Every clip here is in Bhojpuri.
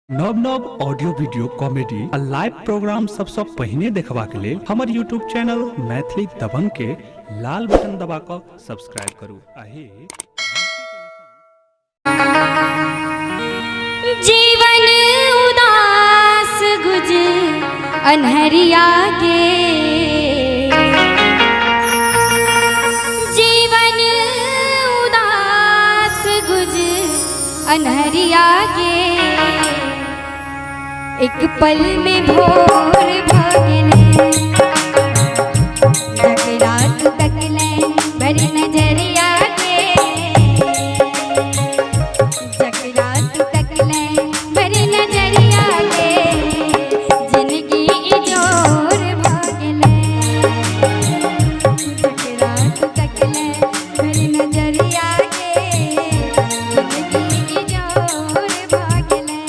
नव नव ऑडियो वीडियो कॉमेडी आ लाइव प्रोग्राम सबसे पहले देखबा के लिए हमर यूट्यूब चैनल मैथिली दबंग के लाल बटन दबा कर सब्सक्राइब करू। जीवन उदास गुजर अनहरिया गे, जीवन उदास गुजर अनहरिया गे, एक पल में भोर भागले रात तकले भरी नजरिया गे, रात तकले भरी नजरिया गे, जिंदगी जोर भागले रात तकले भरी नजरिया गे, जिंदगी जोर भागले।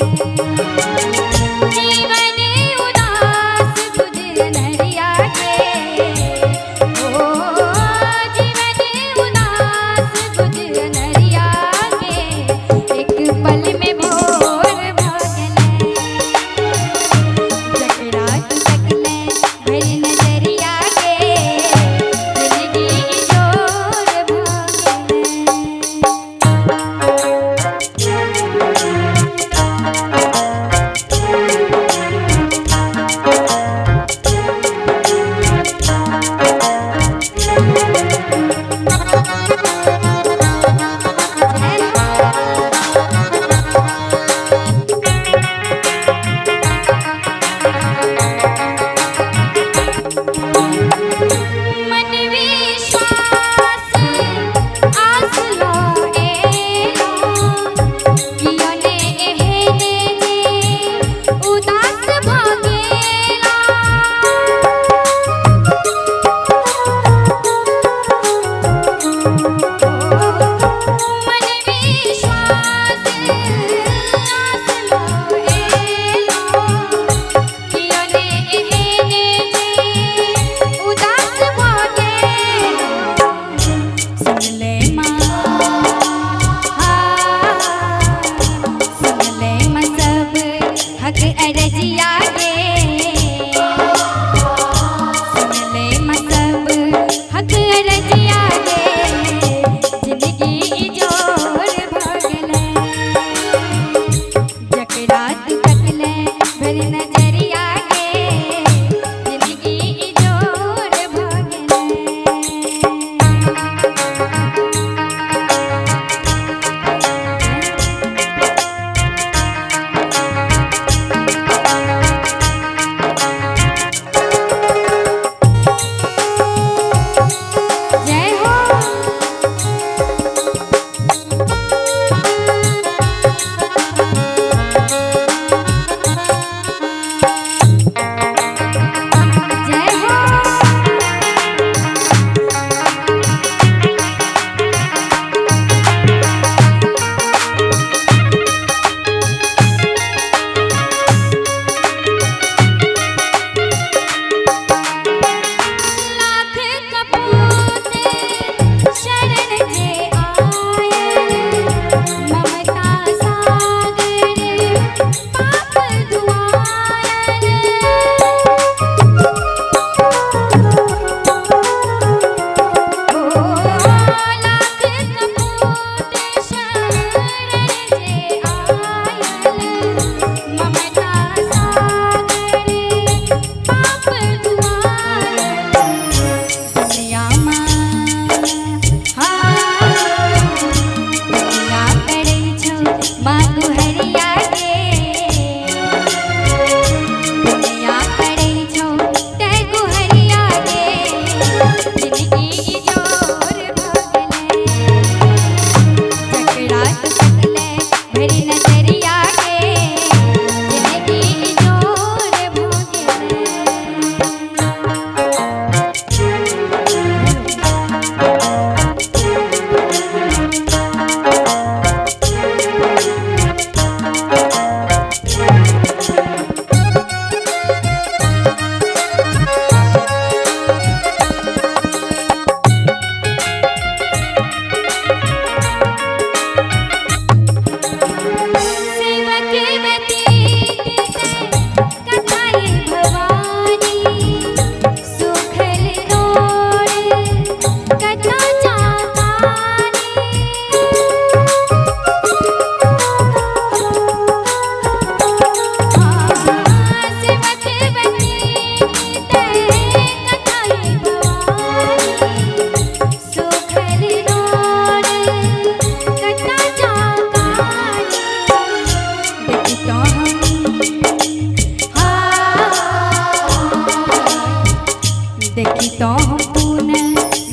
देखी तो हम पूना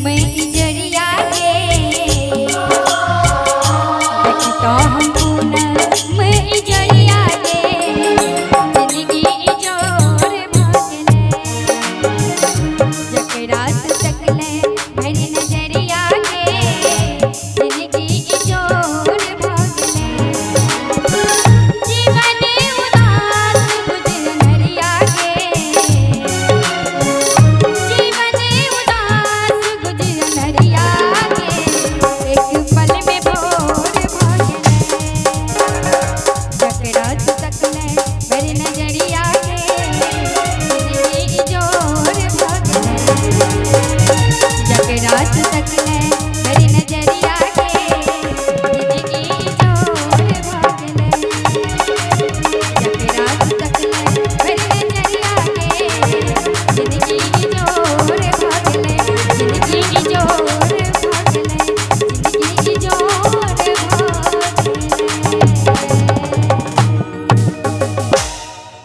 मैं इजरिया के, देखी तो हम पूना मैं इजरिया के, जिंदगी इजोर भागले जकरा से तकले भरी नजरिया के, जिंदगी इजोर भागले जीवन उदास गुजर नरिया के, जीवन उदास गुजर नरिया के, एक पल में भोर भागले जकरा से तकले भरी नजरिया के, जिंदगी इजोर भागले जकरा से तकले